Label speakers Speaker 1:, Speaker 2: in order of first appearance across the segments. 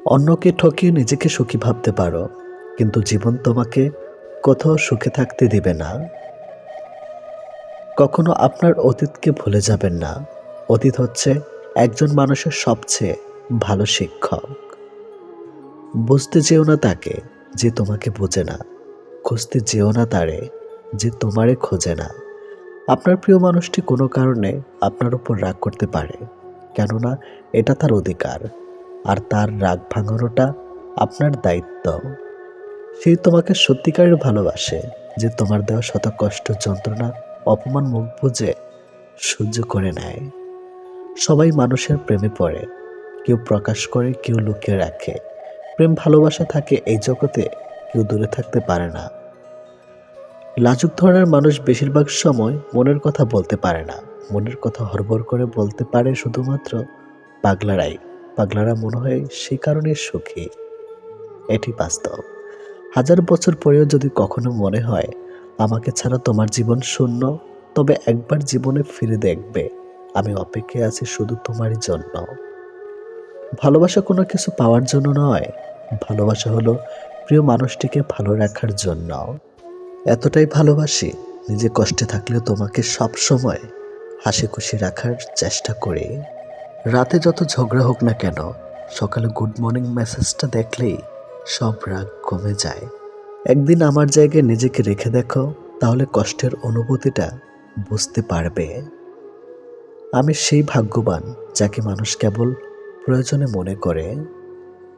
Speaker 1: অন্যকে ঠকিয়ে নিজেকে সুখী ভাবতে পারো, কিন্তু জীবন তোমাকে কোথাও সুখে থাকতে দিবে না। কখনো আপনার অতীতকে ভুলে যাবেন না। অতীত হচ্ছে একজন মানুষের সবচেয়ে ভালো শিক্ষক। বুঝতে যেও না তাকে যে তোমাকে বোঝে না। খুঁজতে যেও না তারে যে তোমারে খোঁজে না। আপনার প্রিয় মানুষটি কোনো কারণে আপনার উপর রাগ করতে পারে, কেননা এটা তার অধিকার। আর তার রাগ ভাঙানোটা আপনার দায়িত্ব। সে তোমাকে সত্যিকারের ভালোবাসে, যে তোমার দেওয়া শত কষ্ট, যন্ত্রণা, অপমান মুখ বুজে সহ্য করে নেয়। সবাই মানুষের প্রেমে পড়ে, কেউ প্রকাশ করে, কেউ লুকিয়ে রাখে। প্রেম ভালোবাসা থাকে এই জগতে, কেউ দূরে থাকতে পারে না। লাজুক ধরনের মানুষ বেশিরভাগ সময় মনের কথা বলতে পারে না। মনের কথা হড়বড় করে বলতে পারে শুধুমাত্র পাগলারাই। পাগলারা মনে হয় সেই কারণে সুখী। এটি বাস্তব। হাজার বছর পরেও যদি কখনো মনে হয় আমাকে ছাড়া তোমার জীবন শূন্য, তবে একবার জীবনে ফিরে দেখবে আমি অপেক্ষায় আছি শুধু তোমারই জন্য। ভালোবাসা কোনো কিছু পাওয়ার জন্য নয়, ভালোবাসা হলো প্রিয় মানুষটিকে ভালো রাখার জন্য। এতটাই ভালোবাসি, নিজে কষ্টে থাকলেও তোমাকে সব সময় হাসি খুশি রাখার চেষ্টা করি। রাতে যত ঝগড়া হোক না কেন, সকালে গুড মর্নিং মেসেজটা দেখলেই সব রাগ কমে যায়। একদিন আমার জায়গায় নিজেকে রেখে দেখো, তাহলে কষ্টের অনুভূতিটা বুঝতে পারবে। আমি সেই ভাগ্যবান যাকে মানুষ কেবল প্রয়োজনে মনে করে।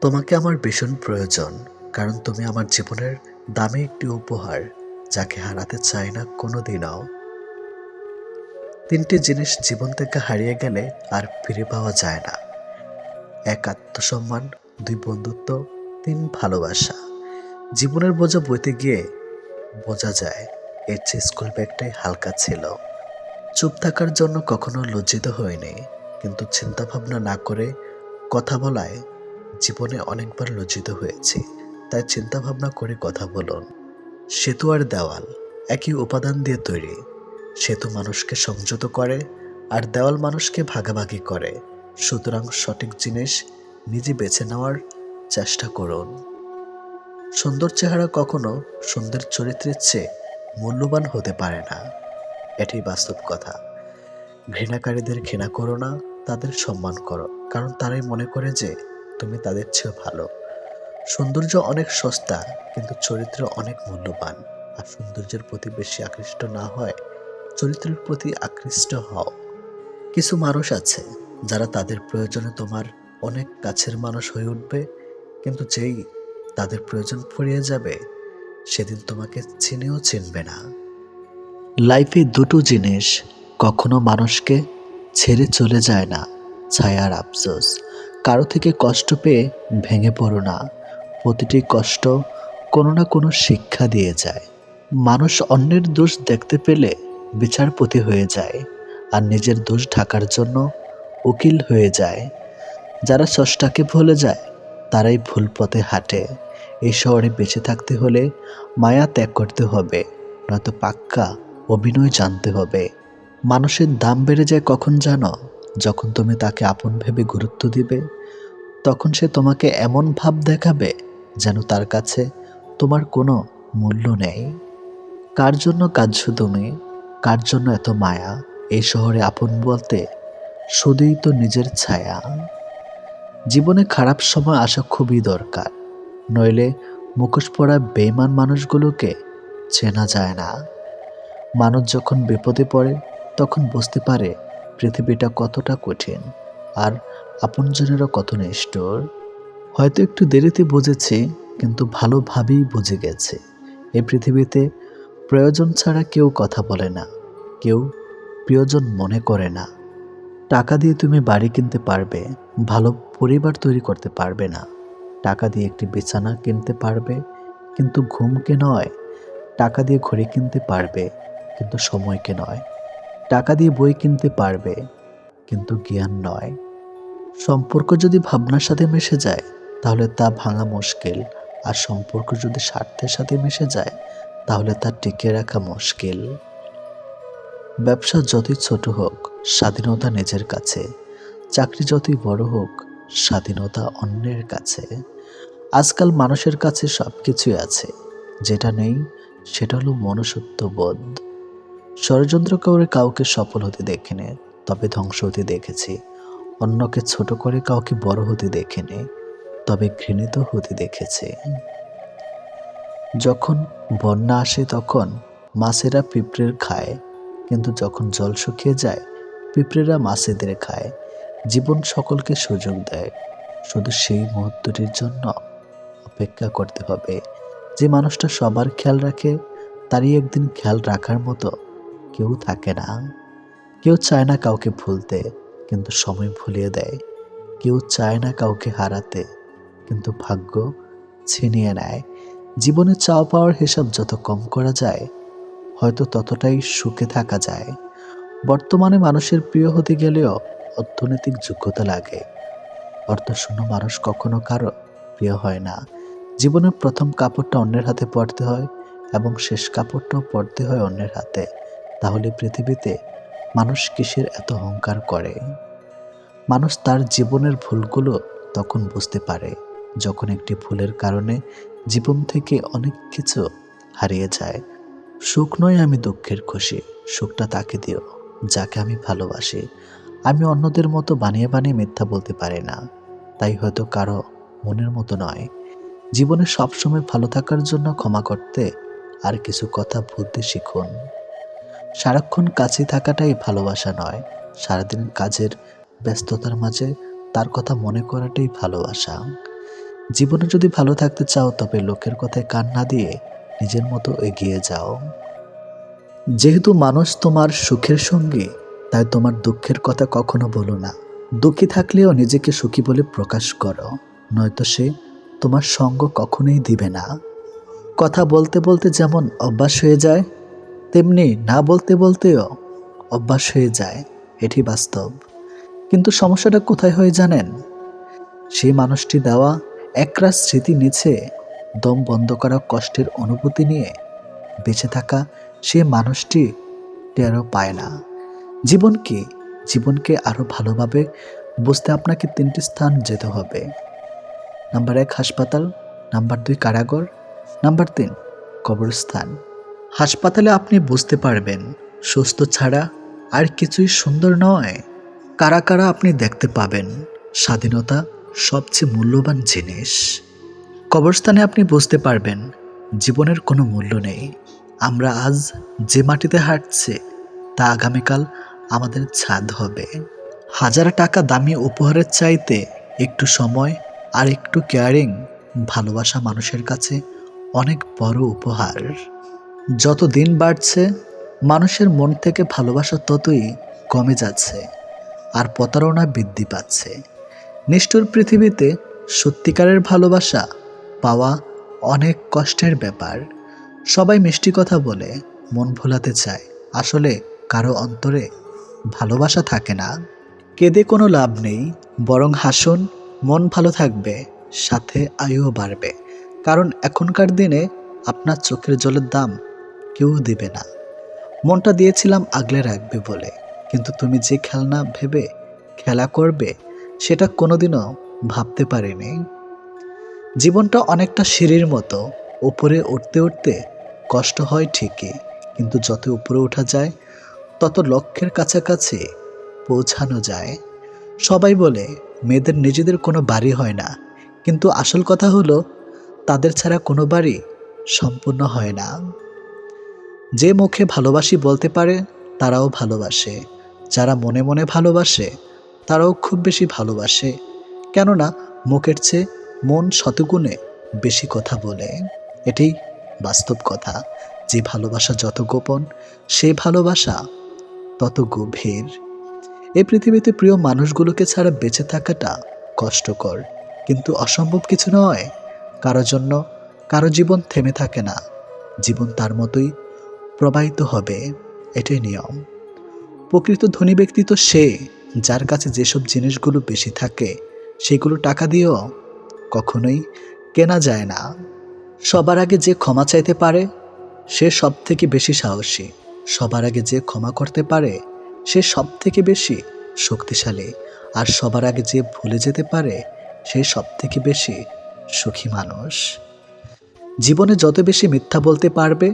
Speaker 1: তোমাকে আমার ভীষণ প্রয়োজন, কারণ তুমি আমার জীবনের দামি একটি উপহার, যাকে হারাতে চাই না কোনোদিনও। তিনটি জিনিস জীবন থেকে হারিয়ে গেলে আর ফিরে পাওয়া যায় না: এক আত্মসম্মান, দুই বন্ধুত্ব, তিন ভালোবাসা। জীবনের বোঝা বইতে গিয়ে বোঝা যায় এর চেয়ে স্কুল ব্যাগটাই হালকা ছিল। চুপ থাকার জন্য কখনো লজ্জিত হয়নি, কিন্তু চিন্তা ভাবনা না করে কথা বলায় জীবনে অনেকবার লজ্জিত হয়েছি। তাই চিন্তা ভাবনা করে কথা বলুন। সেতু আর দেওয়াল একই উপাদান দিয়ে তৈরি। সেতু মানুষকে সংযত করে, আর দেওয়াল মানুষকে ভাগাভাগি করে। সুতরাং সঠিক জিনিস নিজে বেছে নেওয়ার চেষ্টা করুন। সুন্দর চেহারা কখনো সুন্দর চরিত্রের চেয়ে মূল্যবান হতে পারে না। এটাই বাস্তব কথা। ঘৃণাকারীদের ঘৃণা করো না, তাদের সম্মান করো, কারণ তারাই মনে করে যে তুমি তাদের চেয়েও ভালো। সৌন্দর্য অনেক সস্তা, কিন্তু চরিত্র অনেক মূল্যবান। আর সৌন্দর্যের প্রতি বেশি আকৃষ্ট না হয়, চরিত্রের প্রতি আকৃষ্ট হও। কিছু মানুষ আছে যারা তাদের প্রয়োজনে তোমার অনেক কাছের মানুষ হয়ে উঠবে, কিন্তু যেই তাদের প্রয়োজন ফুরিয়ে যাবে, সেদিন তোমাকে চিনেও চিনবে না। লাইফে দুটো জিনিস কখনো মানুষকে ছেড়ে চলে যায় না: ছায়া আর আফসোস। কারো থেকে কষ্ট পেয়ে ভেঙে পড়ো না। প্রতিটি কষ্ট কোনো না কোনো শিক্ষা দিয়ে যায়। মানুষ অন্যের দোষ দেখতে পেলে বিচারপতি হয়ে যায়, আর নিজের দোষ ঢাকার জন্য উকিল হয়ে যায়। যারা স্রষ্টাকে ভুলে যায় তারাই ভুল পথে হাঁটে। এই শহরে বেঁচে থাকতে হলে মায়া ত্যাগ করতে হবে, নয়তো পাক্কা অভিনয় জানতে হবে। মানুষের দাম বেড়ে যায় কখন জানো? যখন তুমি তাকে আপন ভেবে গুরুত্ব দিবে, তখন সে তোমাকে এমন ভাব দেখাবে যেন তার কাছে তোমার কোনো মূল্য নেই। কার জন্য কাঁদছো তুমি? কার জন্য এত মায়া? এই শহরে আপন বলতে শুধুই তো নিজের ছায়া। জীবনে খারাপ সময় আসা খুবই দরকার, নইলে মুখোশ পরা বেঈমান মানুষগুলোকে চেনা যায় না। মানুষ যখন বিপদে পড়ে তখন বুঝতে পারে পৃথিবীটা কতটা কঠিন, আর আপনজনেরা কত নিষ্ঠুর। হয়তো একটু দেরিতে বুঝেছি, কিন্তু ভালোভাবেই বুঝে গেছে। এই পৃথিবীতে প্রয়োজন ছাড়া কেউ কথা বলে না, কেউ প্রিয়জন মনে করে না। টাকা দিয়ে তুমি বাড়ি কিনতে পারবে, ভালো পরিবার তৈরি করতে পারবে না। টাকা দিয়ে একটি বিছানা কিনতে পারবে, কিন্তু ঘুমকে নয়। টাকা দিয়ে ঘড়ি কিনতে পারবে, কিন্তু সময়কে নয়। টাকা দিয়ে বই কিনতে পারবে, কিন্তু জ্ঞান নয়। সম্পর্ক যদি ভাবনার সাথে মিশে যায়, তাহলে তা ভাঙা মুশকিল। আর সম্পর্ক যদি স্বার্থের সাথে মিশে যায়, তাহলে তা টিকিয়ে রাখা মুশকিল। ব্যবসা যতই ছোট হোক, স্বাধীনতা নিজের কাছে। চাকরি যতই বড় হোক, স্বাধীনতা অন্যের কাছে। আজকাল মানুষের কাছে সব কিছুই আছে, যেটা নেই সেটা হলো মনুষ্যত্ববোধ। ষড়যন্ত্র করে কাউকে সফল হতে দেখিনি, তবে ধ্বংস হতে দেখেছি। অন্যকে ছোট করে কাউকে বড় হতে দেখিনি, তবে ঘৃণিত হতে দেখেছি। যখন বন্যা আসে তখন মাছেরা পিঁপড়ের খায়, কিন্তু যখন জল শুকিয়ে যায় পিঁপড়েরা মাছেদের খায়। জীবন সকলকে সুযোগ দেয়, শুধু সেই মুহূর্তটির জন্য অপেক্ষা করতে হবে। যে মানুষটা সবার খেয়াল রাখে তারই একদিন খেয়াল রাখার মতো কেউ থাকে না। কেউ চায় না কাউকে ভুলতে, কিন্তু সময় ভুলিয়ে দেয়। কেউ চায় না কাউকে হারাতে, কিন্তু ভাগ্য ছিনিয়ে নেয়। জীবনে চাওয়া পাওয়ার হিসাব যত কম করা যায়, হয়তো ততটাই সুখে থাকা যায়। বর্তমানে মানুষের প্রিয় হতে গেলেও অর্থনৈতিক যোগ্যতা লাগে। অর্থশূন্য মানুষ কখনো কারো প্রিয় হয় না। জীবনের প্রথম কাপড়টা অন্যের হাতে পরতে হয় এবং শেষ কাপড়টাও পরতে হয় অন্যের হাতে। তাহলে পৃথিবীতে মানুষ কিসের এত অহংকার করে? মানুষ তার জীবনের ভুলগুলো তখন বুঝতে পারে যখন একটি ভুলের কারণে জীবন থেকে অনেক কিছু হারিয়ে যায়। সুখ নয় আমি দুঃখের খুশি, সুখটা তাকে দিও যাকে আমি ভালোবাসি। আমি অন্যদের মতো বানিয়ে বানিয়ে মিথ্যা বলতে পারি না, তাই হয়তো কারো মনের মতো নয়। জীবনে সবসময় ভালো থাকার জন্য ক্ষমা করতে আর কিছু কথা ভুলতে শিখুন। সারাক্ষণ কাছে থাকাটাই ভালোবাসা নয়, সারাদিন কাজের ব্যস্ততার মাঝে তার কথা মনে করাটাই ভালোবাসা। জীবনে যদি ভালো থাকতে চাও তবে লোকের কথায় কান না দিয়ে নিজের মতো এগিয়ে যাও। যেহেতু মানুষ তোমার সুখের সঙ্গী, তাই তোমার দুঃখের কথা কখনো বলো না। দুঃখী থাকলেও নিজেকে সুখী বলে প্রকাশ করো, নয়তো সে তোমার সঙ্গ কখনোই দিবে না। কথা বলতে বলতে যেমন অভ্যাস হয়ে যায়, তেমনি না বলতে বলতেও অভ্যাস হয়ে যায়, এটি বাস্তব। কিন্তু সমস্যাটা কোথায় হয় জানেন? সেই মানুষটি দেওয়া একরাশ স্মৃতি নিচে দম বন্ধ করা কষ্টের অনুভূতি নিয়ে বেঁচে থাকা সে মানুষটি টেরও পায় না। জীবন কি? জীবনকে আরও ভালোভাবে বুঝতে আপনাকে 3টি স্থান যেতে হবে। নাম্বার 1 হাসপাতাল, নাম্বার 2 কারাগার, নাম্বার 3 কবরস্থান। হাসপাতালে আপনি বুঝতে পারবেন সুস্থ ছাড়া আর কিছুই সুন্দর নয়। কারা কারা আপনি দেখতে পাবেন স্বাধীনতা সবচেয়ে মূল্যবান জিনিস। কবরস্থানে আপনি বুঝতে পারবেন জীবনের কোনো মূল্য নেই। আমরা আজ যে মাটিতে হাঁটছি তা আগামীকাল আমাদের ছাদ হবে। হাজার টাকা দামি উপহারের চাইতে একটু সময় আর একটু কেয়ারিং ভালোবাসা মানুষের কাছে অনেক বড় উপহার। যত দিন বাড়ছে মানুষের মন থেকে ভালোবাসা ততই কমে যাচ্ছে আর প্রতারণা বৃদ্ধি পাচ্ছে। নিষ্ঠুর পৃথিবীতে সত্যিকারের ভালোবাসা পাওয়া অনেক কষ্টের ব্যাপার। সবাই মিষ্টি কথা বলে মন ভোলাতে চায়, আসলে কারো অন্তরে ভালোবাসা থাকে না। কেঁদে কোনো লাভ নেই, বরং হাসুন, মন ভালো থাকবে, সাথে আয়ুও বাড়বে। কারণ এখনকার দিনে আপনার চোখের জলের দাম কেউ দেবে না। মনটা দিয়েছিলাম আগলে রাখবে বলে, কিন্তু তুমি যে খেলনা ভেবে খেলা করবে সেটা কোনোদিনও ভাবতে পারিনি। জীবনটা অনেকটা সিঁড়ির মতো, উপরে উঠতে উঠতে কষ্ট হয় ঠিকই, কিন্তু যত উপরে ওঠা যায় তত লক্ষ্যের কাছাকাছি পৌঁছানো যায়। সবাই বলে মেয়েদের নিজেদের কোনো বাড়ি হয় না, কিন্তু আসল কথা হলো তাদের ছাড়া কোনো বাড়ি সম্পূর্ণ হয় না। যে মুখে ভালোবাসি বলতে পারে তারাও ভালোবাসে, যারা মনে মনে ভালোবাসে তারাও খুব বেশি ভালোবাসে। কেননা মুখের চেয়ে মন শতগুণে বেশি কথা বলে। এটাই বাস্তব কথা। যে ভালোবাসা যত গোপন, সেই ভালোবাসা তত গভীর। এই পৃথিবীতে প্রিয় মানুষগুলোকে ছাড়া বেঁচে থাকাটা কষ্টকর, কিন্তু অসম্ভব কিছু নয়। কারো জন্য কারো জীবন থেমে থাকে না, জীবন তার মতোই প্রবাহিত হবে, এটাই নিয়ম। প্রকৃত ধনী ব্যক্তি তো সে যার কাছে যেসব জিনিসগুলো বেশি থাকে সেগুলো টাকা দিয়েও কখনোই কেনা যায় না। সবার আগে যে ক্ষমা চাইতে পারে সে সব থেকে বেশি সাহসী। সবার আগে যে ক্ষমা করতে পারে সে সব থেকে বেশি শক্তিশালী। আর সবার আগে যে ভুলে যেতে পারে সে সবথেকে বেশি সুখী মানুষ। জীবনে যত বেশি মিথ্যা বলতে পারবে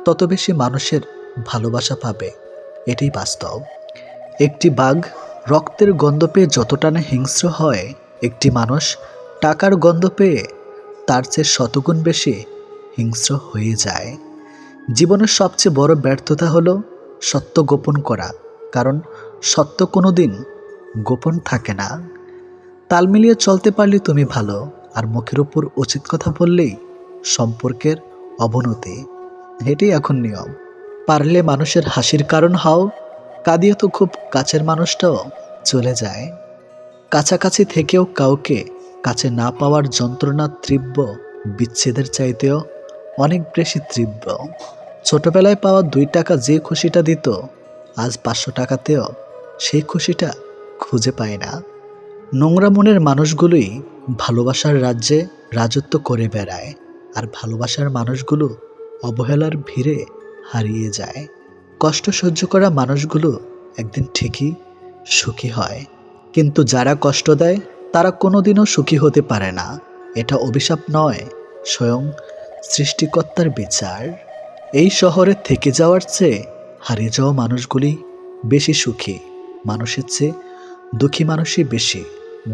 Speaker 1: তত বেশি মানুষের ভালোবাসা পাবে, এটাই বাস্তব। একটি বাঘ রক্তের গন্ধ পেয়ে যতটা না হিংস্র হয়, একটি মানুষ টাকার গন্ধ পেয়ে তার চেয়ে শতগুণ বেশি হিংস্র হয়ে যায়। জীবনের সবচেয়ে বড় ব্যর্থতা হলো সত্য গোপন করা, কারণ সত্য কোনো দিন গোপন থাকে না। তাল মিলিয়ে চলতে পারলে তুমি ভালো, আর মুখের উপর উচিত কথা বললেই সম্পর্কের অবনতি, এটাই এখন নিয়ম। পারলে মানুষের হাসির কারণ হও, কাঁদিয়ে তো খুব কাছের মানুষটাও চলে যায়। কাছাকাছি থেকেও কাউকে কাছে না পাওয়ার যন্ত্রণা তীব্র বিচ্ছেদের চাইতেও অনেক বেশি তীব্র। ছোটবেলায় পাওয়া 2 টাকা যে খুশিটা দিত, আজ 500 টাকাতেও সেই খুশিটা খুঁজে পায় না। নোংরা মনের মানুষগুলোই ভালোবাসার রাজ্যে রাজত্ব করে বেড়ায়, আর ভালোবাসার মানুষগুলো অবহেলার ভিড়ে হারিয়ে যায়। কষ্ট সহ্য করা মানুষগুলো একদিন ঠিকই সুখী হয়, কিন্তু যারা কষ্ট দেয় তারা কোনোদিনও সুখী হতে পারে না। এটা অভিশাপ নয়, স্বয়ং সৃষ্টিকর্তার বিচার। এই শহরে থেকে যাওয়ার চেয়ে হারিয়ে যাওয়া মানুষগুলি বেশি সুখী। মানুষের চেয়ে দুঃখী মানুষই বেশি,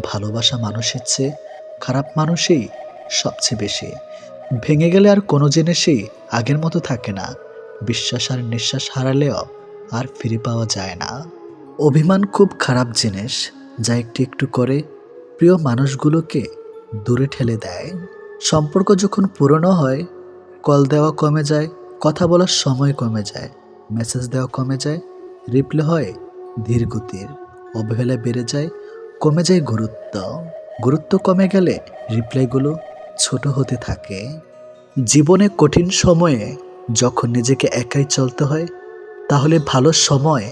Speaker 1: ভালোবাসা মানুষের চেয়ে খারাপ মানুষই সবচেয়ে বেশি। ভেঙে গেলে আর কোনো জিনিসই আগের মতো থাকে না। বিশ্বাস আর নিঃশ্বাস হারালেও আর ফিরে পাওয়া যায় না। অভিমান খুব খারাপ জিনিস, যা একটু একটু করে প্রিয় মানুষগুলোকে দূরে ঠেলে দেয়। সম্পর্ক যখন পুরনো হয়, কল দেওয়া কমে যায়, কথা বলার সময় কমে যায়, মেসেজ দেওয়া কমে যায়, রিপ্লে হয় ধীর গতির, অবহেলা বেড়ে যায়, কমে যায় গুরুত্ব। গুরুত্ব কমে গেলে রিপ্লাইগুলো ছোট হতে থাকে। জীবনে কঠিন সময়ে যখন নিজেকে একাই চলতে হয়, তাহলে ভালো সময়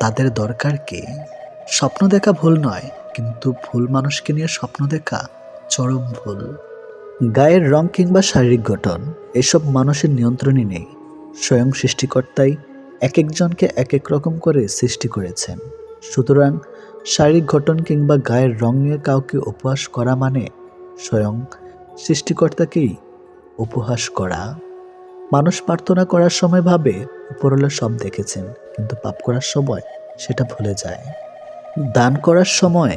Speaker 1: তাদের দরকার কি? স্বপ্ন দেখা ভুল নয়, কিন্তু ভুল মানুষকে নিয়ে স্বপ্ন দেখা চরম ভুল। গায়ের রং কিংবা শারীরিক গঠন এসব মানুষের নিয়ন্ত্রণে নেই। স্বয়ং সৃষ্টিকর্তাই এক একজনকে এক এক রকম করে সৃষ্টি করেছেন। সুতরাং শারীরিক গঠন কিংবা গায়ের রং নিয়ে কাউকে উপহাস করা মানে স্বয়ং সৃষ্টিকর্তাকেই উপহাস করা। মানুষ প্রার্থনা করার সময় ভাবে উপরওয়ালা সব দেখেছেন, কিন্তু পাপ করার সময় সেটা ভুলে যায়। দান করার সময়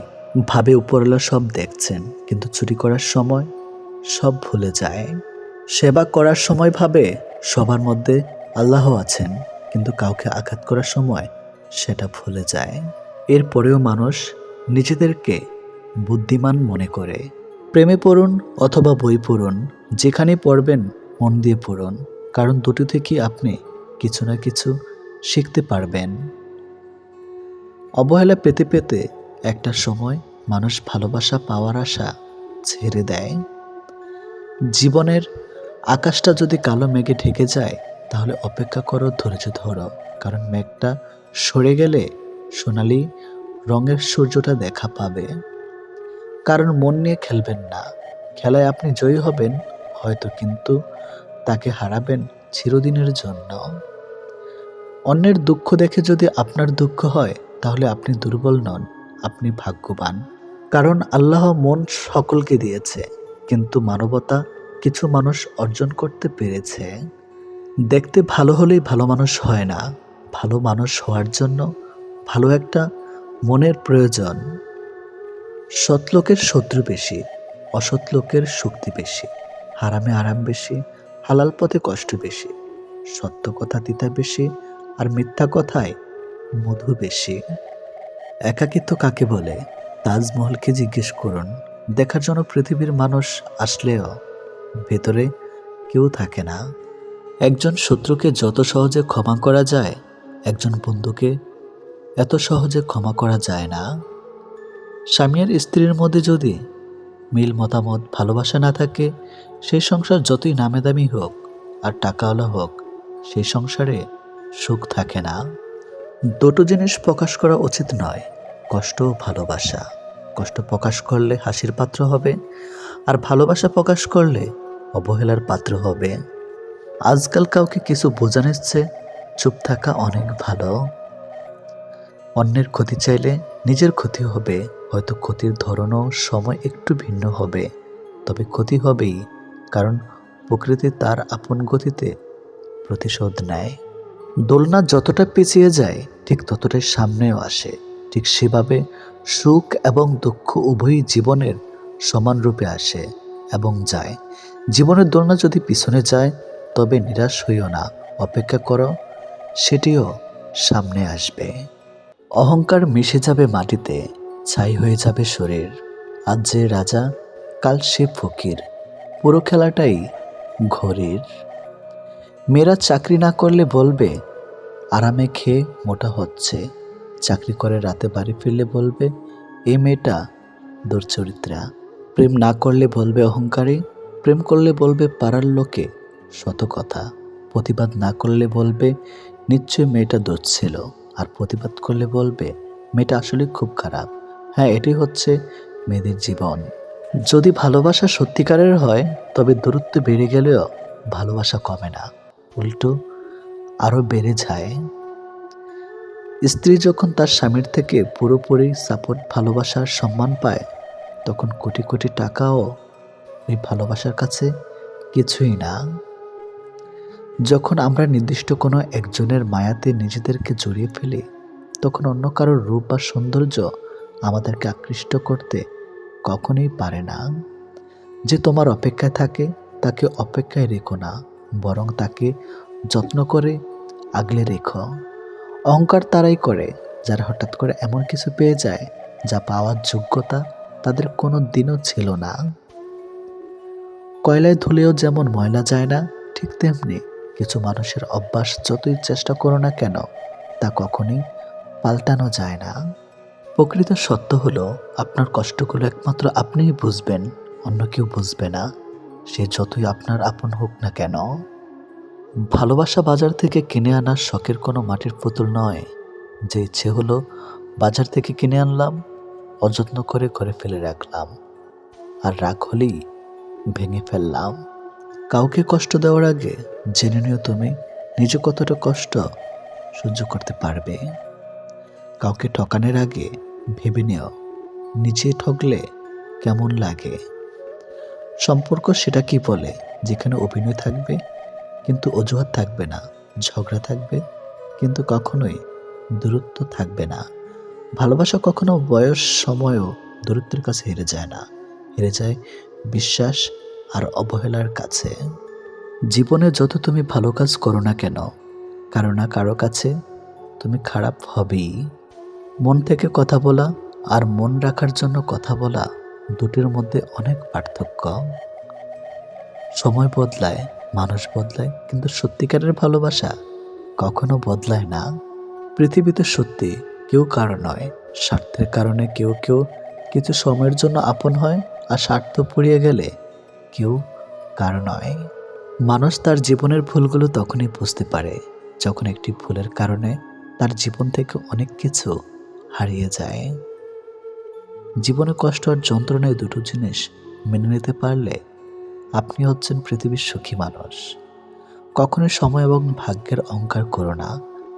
Speaker 1: ভাবে উপরওয়ালা সব দেখছেন, কিন্তু চুরি করার সময় সব ভুলে যায়। সেবা করার সময় ভাবে সবার মধ্যে আল্লাহ আছেন, কিন্তু কাউকে আঘাত করার সময় সেটা ভুলে যায়। এরপরেও মানুষ নিজেদেরকে বুদ্ধিমান মনে করে। প্রেমে পড়ুন অথবা বই পড়ুন, যেখানে পড়বেন মন দিয়ে পড়ুন, কারণ দুটো থেকেই আপনি কিছু না কিছু শিখতে পারবেন। অবহেলা পেতে পেতে একটা সময় মানুষ ভালোবাসা পাওয়ার আশা ছেড়ে দেয়। জীবনের আকাশটা যদি কালো মেঘে ঢেকে যায়, তাহলে অপেক্ষা করো, ধৈর্য ধরো, কারণ মেঘটা সরে গেলে সোনালি রঙের সূর্যটা দেখা পাবে। কারণ মন নিয়ে খেলবেন না, খেলায় আপনি জয়ী হবেন হয়তো, কিন্তু তাকে হারাবেন চিরদিনের জন্য। অন্যের দুঃখ দেখে যদি আপনার দুঃখ হয়, তাহলে আপনি দুর্বল নন, আপনি ভাগ্যবান। কারণ আল্লাহ মন সকলকে দিয়েছে, কিন্তু মানবতা কিছু মানুষ অর্জন করতে পেরেছে। দেখতে ভালো হলেই ভালো মানুষ হয় না, ভালো মানুষ হওয়ার জন্য ভালো একটা মনের প্রয়োজন। সৎ লোকের শত্রু বেশি, অসৎ লোকের শক্তি বেশি। হারামে আরাম বেশি, হালাল পথে কষ্ট বেশি। সত্য কথা তিতা বেশি, আর মিথ্যা কথায় মধু বেশি। একাকিত্ব কাকে বলে? তাজমহলকে জিজ্ঞেস করুন। দেখার জন্য পৃথিবীর মানুষ আসলেও ভেতরে কেউ থাকে না। একজন শত্রুকে যত সহজে ক্ষমা করা যায়, একজন বন্ধুকে এত সহজে ক্ষমা করা যায় না। স্বামী আর স্ত্রীর মধ্যে যদি মিল, মতামত, ভালোবাসা না থাকে, সেই সংসার যতই নামে দামি হোক আর টাকাওয়ালা হোক, সেই সংসারে সুখ থাকে না। দুটো জিনিস প্রকাশ করা উচিত নয়, কষ্ট ও ভালোবাসা। কষ্ট প্রকাশ করলে হাসির পাত্র হবে, আর ভালোবাসা প্রকাশ করলে অবহেলার পাত্র হবে। আজকাল কাউকে কিছু বোঝানোর চেয়ে চুপ থাকা অনেক ভালো। অন্যের ক্ষতি চাইলে নিজের ক্ষতি হবে, হয়তো ক্ষতির ধরনও সময় একটু ভিন্ন হবে, তবে ক্ষতি হবেই, কারণ প্রকৃতি তার আপন গতিতে প্রতিশোধ নেয়। দোলনা যতটা পিছিয়ে যায় ঠিক ততটাই সামনেও আসে। ঠিক সেভাবে সুখ এবং দুঃখ উভয়ই জীবনের সমান রূপে আসে এবং যায়। জীবনের দোলনা যদি পিছনে যায় তবে নিরাশ হইও না, অপেক্ষা করো, সেটিও সামনে আসবে। অহংকার মিশে যাবে মাটিতে, ছাই হয়ে যাবে শরীর। আজ যে রাজা, কাল সে ফকির, পুরো খেলাটাই ঘড়ির। মেয়েরা চাকরি না করলে বলবে আরামে খেয়ে মোটা হচ্ছে, চাকরি করে রাতে বাড়ি ফিরলে বলবে এই মেয়েটা দুর্চরিত্রা। প্রেম না করলে বলবে অহংকারী, প্রেম করলে বলবে পাড়ার লোকে শত কথা, প্রতিবাদ না করলে বলবে নিশ্চয়ই মেয়েটা দোষ ছিল, আর প্রতিবাদ করলে বলবে মেয়েটা আসলে খুব খারাপ। হ্যাঁ, এটি হচ্ছে মেয়েদের জীবন। যদি ভালোবাসা সত্যিকারের হয় তবে দূরত্ব বেড়ে গেলেও ভালোবাসা কমে না, উল্টো আরও বেড়ে যায়। স্ত্রী যখন তার স্বামীর থেকে পুরোপুরি সাপোর্ট, ভালোবাসার সম্মান পায়, তখন কোটি কোটি টাকাও ওই ভালোবাসার কাছে কিছুই না। যখন আমরা নির্দিষ্ট কোনো একজনের মায়াতে নিজেদেরকে জড়িয়ে ফেলি, তখন অন্য কারোর রূপ বা সৌন্দর্য আমাদেরকে আকৃষ্ট করতে কখনোই পারে না। যে তোমার অপেক্ষায় থাকে তাকে অপেক্ষায় রেখো না, বরং তাকে যত্ন করে আগলে রেখো। অহংকার তারাই করে যারা হঠাৎ করে এমন কিছু পেয়ে যায় যা পাওয়ার যোগ্যতা তাদের কোনো দিনও ছিল না। কয়লায় ধুলেও যেমন ময়লা যায় না, ঠিক তেমনি কিছু মানুষের অভ্যাস যতই চেষ্টা করো না কেন তা কখনোই পাল্টানো যায় না। প্রকৃত সত্য হলো আপনার কষ্টগুলো একমাত্র আপনিই বুঝবেন, অন্য কেউ বুঝবে না, সে যতই আপনার আপন হোক না কেন। ভালোবাসা বাজার থেকে কিনে আনা শখের কোনো মাটির পুতুল নয়, যে ইচ্ছে হলো বাজার থেকে কিনে আনলাম, অযত্ন করে ঘরে ফেলে রাখলাম, আর রাগ হলেই ভেঙে ফেললাম। কাউকে কষ্ট দেওয়ার আগে জেনে নিও তুমি নিজে কতটা কষ্ট সহ্য করতে পারবে। কাউকে ঠকানোর আগে ভেবে নিও নিজে ঠকলে কেমন লাগে। সম্পর্ক সেটা কি বলে যেখানে অভিনয় থাকবে কিন্তু অজুহাত থাকবে না, ঝগড়া থাকবে কিন্তু কখনোই দূরত্ব থাকবে না। ভালোবাসা কখনো বয়স সময়ও দূরত্বের কাছে হেরে যায় না, হেরে যায় বিশ্বাস আর অবহেলার কাছে। জীবনে যত তুমি ভালো কাজ করো না কেন, কারো না কারো কাছে তুমি খারাপ হবেই। মন থেকে কথা বলা আর মন রাখার জন্য কথা বলা, দুটির মধ্যে অনেক পার্থক্য। সময় বদলায়, মানুষ বদলায়, কিন্তু সত্যিকারের ভালোবাসা কখনো বদলায় না। পৃথিবীতে সত্যি কেউ কারো নয়, স্বার্থের কারণে কেউ কেউ কিছু সময়ের জন্য আপন হয়, আর স্বার্থ পুড়িয়ে গেলে কেউ কারো নয়। মানুষ তার জীবনের ভুলগুলো তখনই বুঝতে পারে যখন একটি ভুলের কারণে তার জীবন থেকে অনেক কিছু হারিয়ে যায়। জীবনে কষ্ট আর যন্ত্রণায় দুটো জিনিস মেনে নিতে পারলে আপনি হচ্ছেন পৃথিবীর সুখী মানুষ। কখনোই সময় এবং ভাগ্যের অহংকার করো না,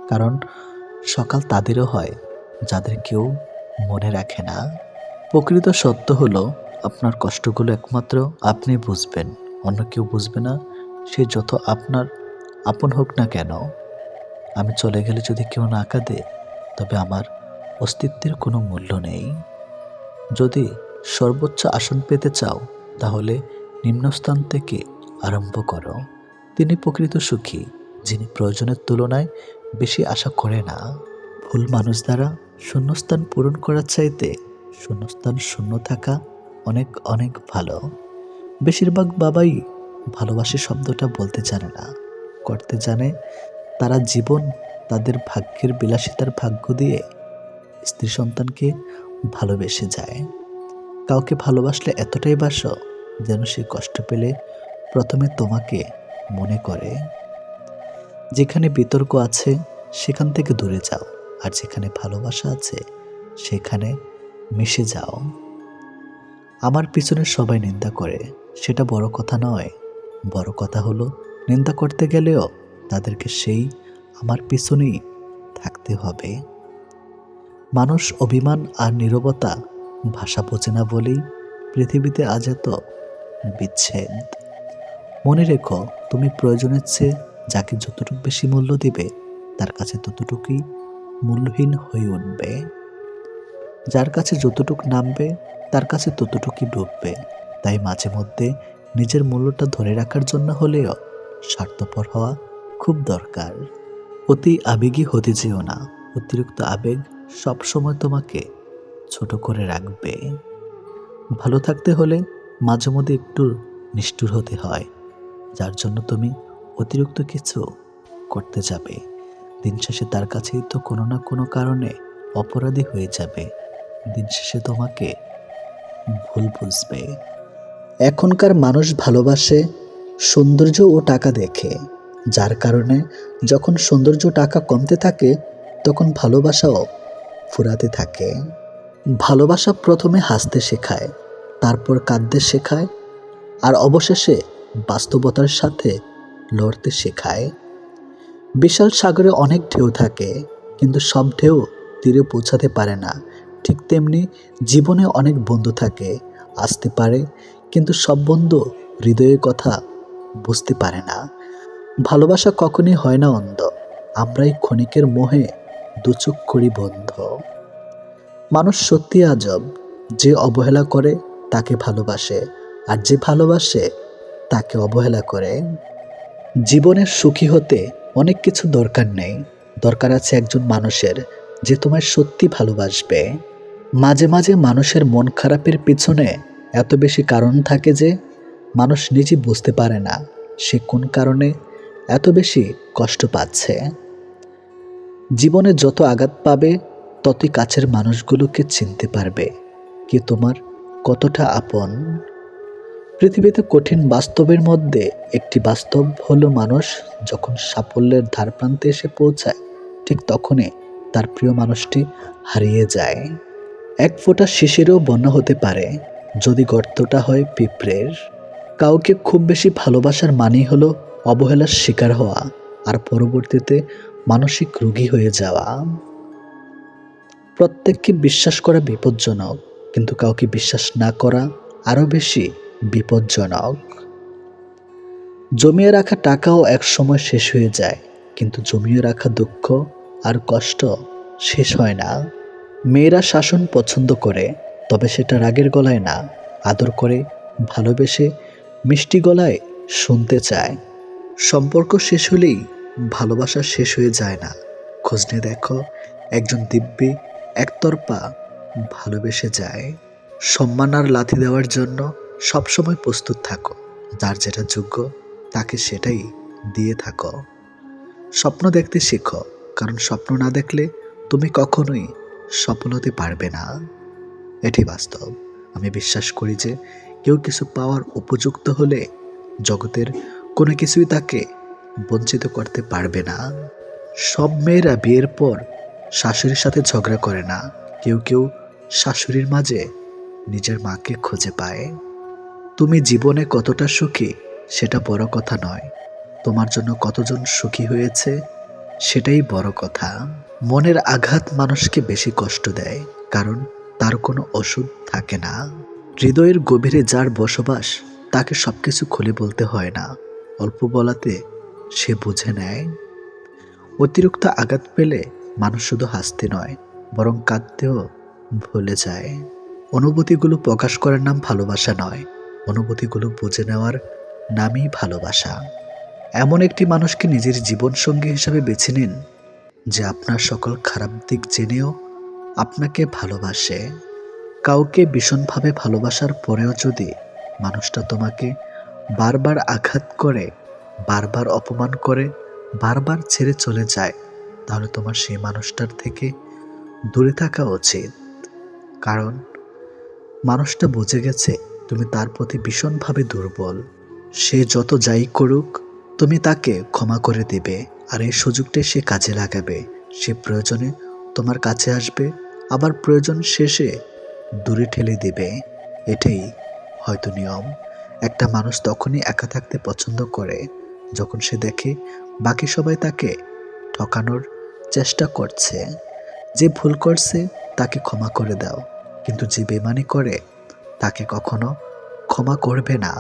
Speaker 1: কারণ সকাল তাদেরও হয় যাদের কেউ মনে রাখে না। প্রকৃত সত্য হলো আপনার কষ্টগুলো একমাত্র আপনি বুঝবেন, অন্য কেউ বুঝবে না, সে যত আপনার আপন হোক না কেন। আমি চলে গেলে যদি কেউ না কাঁদে তবে আমার অস্তিত্বের কোনো মূল্য নেই। যদি সর্বোচ্চ আসন পেতে চাও তাহলে নিম্নস্থান থেকে আরম্ভ করো। তিনি প্রকৃত সুখী যিনি প্রয়োজনের তুলনায় বেশি আশা করে না। ভুল মানুষ দ্বারা শূন্যস্থান পূরণ করার চাইতে শূন্যস্থান শূন্য থাকা অনেক অনেক ভালো। বেশিরভাগ বাবাই ভালোবাসি শব্দটা বলতে জানে না, করতে জানে। তারা জীবন তাদের ভাগ্যের বিলাসিতার ভাগ্য দিয়ে স্ত্রী সন্তানকে ভালোবেসে যায়। কাউকে ভালোবাসলে এতটাই বাসো যেন সে কষ্ট পেলে প্রথমে তোমাকে মনে করে। যেখানে বিতর্ক আছে সেখান থেকে দূরে যাও, আর যেখানে ভালোবাসা আছে সেখানে মিশে যাও। আমার পিছনে সবাই নিন্দা করে, সেটা বড় কথা নয়, বড় কথা হলো নিন্দা করতে গেলেও তাদেরকে সেই আমার পিছনেই থাকতে হবে। মানুষ অভিমান আর নীরবতা ভাষা বোঝে না বলেই পৃথিবীতে আজ এত বিচ্ছেদ। মনে রেখো, তুমি প্রয়োজনের চেয়ে যাকে যতটুকু বেশি মূল্য দিবে তার কাছে ততটুকুই মূল্যহীন হয়ে উঠবে। যার কাছে যতটুকু নামবে তার কাছে ততটুকুই ডুববে। তাই মাঝে মধ্যে নিজের মূল্যটা ধরে রাখার জন্য হলেও স্বার্থপর হওয়া খুব দরকার। অতি আবেগী হতে যেও না। অতিরিক্ত আবেগ সবসময় তোমাকে ছোট করে রাখবে। ভালো থাকতে হলে মাঝে মধ্যে একটু নিষ্ঠুর হতে হয়, যার জন্য তুমি অতিরিক্ত কিছু করতে যাবে। দিন শেষে তার কাছেই তো কোনো না কোনো কারণে অপরাধী হয়ে যাবে। দিন শেষে তোমাকে ভুল বুঝবে। এখনকার মানুষ ভালোবাসে সৌন্দর্য ও টাকা দেখে, যার কারণে যখন সৌন্দর্য টাকা কমতে থাকে তখন ভালোবাসাও ফুরাতে থাকে। ভালোবাসা প্রথমে হাসতে শেখায়, তারপর কাঁদতে শেখায়, আর অবশেষে বাস্তবতার সাথে লড়তে শেখায়। বিশাল সাগরে অনেক ঢেউ থাকে, কিন্তু সব ঢেউ তীরে পৌঁছাতে পারে না। ঠিক তেমনি জীবনে অনেক বন্ধু থাকে, আসতে পারে, কিন্তু সব বন্ধু হৃদয়ের কথা বুঝতে পারে না। ভালোবাসা কখনই হয় না অন্ধ, আমরাই ক্ষণিকের মোহে দুচোখ করি বন্ধ। মানুষ সত্যি আজব, যে অবহেলা করে তাকে ভালোবাসে, আর যে ভালোবাসে তাকে অবহেলা করে। জীবনে সুখী হতে অনেক কিছু দরকার নেই, দরকার আছে একজন মানুষের যে তোমায় সত্যি ভালোবাসবে। মাঝে মাঝে মানুষের মন খারাপের পিছনে এত বেশি কারণ থাকে যে মানুষ নিজে বুঝতে পারে না সে কোন কারণে এত বেশি কষ্ট পাচ্ছে। জীবনে যত আঘাত পাবে ততই কাছের মানুষগুলোকে চিনতে পারবে কে তোমার কতটা আপন। পৃথিবীতে কঠিন বাস্তবের মধ্যে একটি বাস্তব হলো মানুষ যখন সাফল্যের ধারপ্রান্তে এসে পৌঁছায় ঠিক তখনই তার প্রিয় মানুষটি হারিয়ে যায়। এক ফোঁটা শিশিরও বন্যা হতে পারে যদি গর্তটা হয় পিঁপড়ের। কাউকে খুব বেশি ভালোবাসার মানেই হলো অবহেলার শিকার হওয়া আর পরবর্তীতে মানসিক রোগী হয়ে যাওয়া। প্রত্যেককে বিশ্বাস করা বিপজ্জনক, কিন্তু কাউকে বিশ্বাস না করা আরও বেশি বিপজ্জনক। জমিয়ে রাখা টাকাও এক সময় শেষ হয়ে যায়, কিন্তু জমিয়ে রাখা দুঃখ আর কষ্ট শেষ হয় না। মেয়েরা শাসন পছন্দ করে, তবে সেটা রাগের গলায় না, আদর করে, ভালোবেসে, মিষ্টি গলায় শুনতে চায়। সম্পর্ক শেষ হলেই ভালোবাসা শেষ হয়ে যায় না। খোঁজ নিয়ে দেখো, একজন দিব্যি একতরফা ভালোবেসে যায়। সম্মান আর লাথি দেওয়ার জন্য সবসময় প্রস্তুত থাকো। যার যেটা যোগ্য তাকে সেটাই দিয়ে থাকো। স্বপ্ন দেখতে শেখো, কারণ স্বপ্ন না দেখলে তুমি কখনোই সফল হতে পারবে না। এটি বাস্তব। আমি বিশ্বাস করি যে কেউ কিছু পাওয়ার উপযুক্ত হলে জগতের কোনো কিছুই তাকে বঞ্চিত করতে পারবে না। সব মেয়েরা বিয়ের পর শাশুড়ির সাথে ঝগড়া করে না, কেউ কেউ শাশুড়ির মাঝে নিজের মাকে খুঁজে পায়। তুমি জীবনে কতটা সুখী সেটা বড় কথা নয়, তোমার জন্য কতজন সুখী হয়েছে সেটাই বড় কথা। মনের আঘাত মানুষকে বেশি কষ্ট দেয়, কারণ তার কোনো ওষুধ থাকে না। হৃদয়ের গভীরে যার বসবাস তাকে সবকিছু খুলে বলতে হয় না, অল্প বলাতে সে বুঝে নেয়। অতিরিক্ত আঘাত পেলে মানুষ শুধু হাসতে নয় বরং কাঁদতেও ভুলে যায়। অনুভূতিগুলো প্রকাশ করার নাম ভালোবাসা নয়, অনুভূতিগুলো বুঝে নেওয়ার নামই ভালোবাসা। এমন একটি মানুষকে নিজের জীবনসঙ্গী হিসাবে বেছে নিন যে আপনার সকল খারাপ দিক জেনেও আপনাকে ভালোবাসে। কাউকে ভীষণভাবে ভালোবাসার পরেও যদি মানুষটা তোমাকে বারবার আঘাত করে, বারবার অপমান করে, বারবার ছেড়ে চলে যায়, তাহলে তোমার সেই মানুষটার থেকে দূরে থাকা উচিত। কারণ মানুষটা বুঝে গেছে তুমি তার প্রতি ভীষণভাবে দুর্বল। সে যত যাই করুক তুমি তাকে ক্ষমা করে দেবে, আর এই সুযোগটাই সে কাজে লাগাবে। সে প্রয়োজনে তোমার কাছে আসবে, আবার প্রয়োজন শেষে দূরে ঠেলে দেবে। এটাই হয়তো নিয়ম। একটা মানুষ তখনই একা থাকতে পছন্দ করে যখন সে দেখে বাকি সবাই তাকে ঠকানোর চেষ্টা করছে। যে ভুল করছে তাকে ক্ষমা করে দাও, কিন্তু যে বেমানি করে তাকে কখনো ক্ষমা করবে না।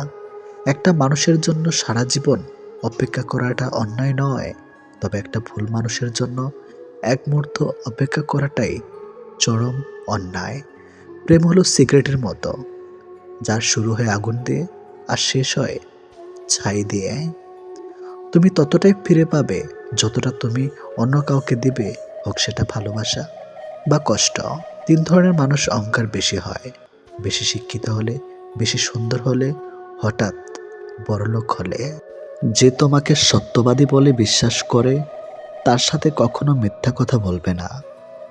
Speaker 1: একটা মানুষের জন্য সারা জীবন অপেক্ষা করাটা অন্যায় নয়, তবে একটা ভুল মানুষের জন্য এক মুহূর্ত অপেক্ষা করাটাই চরম অন্যায়। প্রেম হলো সিগারেটের মতো, যার শুরু হয় আগুন দিয়ে আর শেষ হয় ছাই দিয়ে। তুমি ততটাই ফিরে পাবে যতটা তুমি অন্য কাউকে দিবে, হোক সেটা ভালোবাসা বা কষ্ট। 3 ধরনের মানুষ অহংকার বেশি হয়: বেশি শিক্ষিত হলে, বেশি সুন্দর হলে, হঠাৎ বড়লোক হলে। যে তোমাকে সত্যবাদী বলে বিশ্বাস করে তার সাথে কখনো মিথ্যা কথা বলবে না।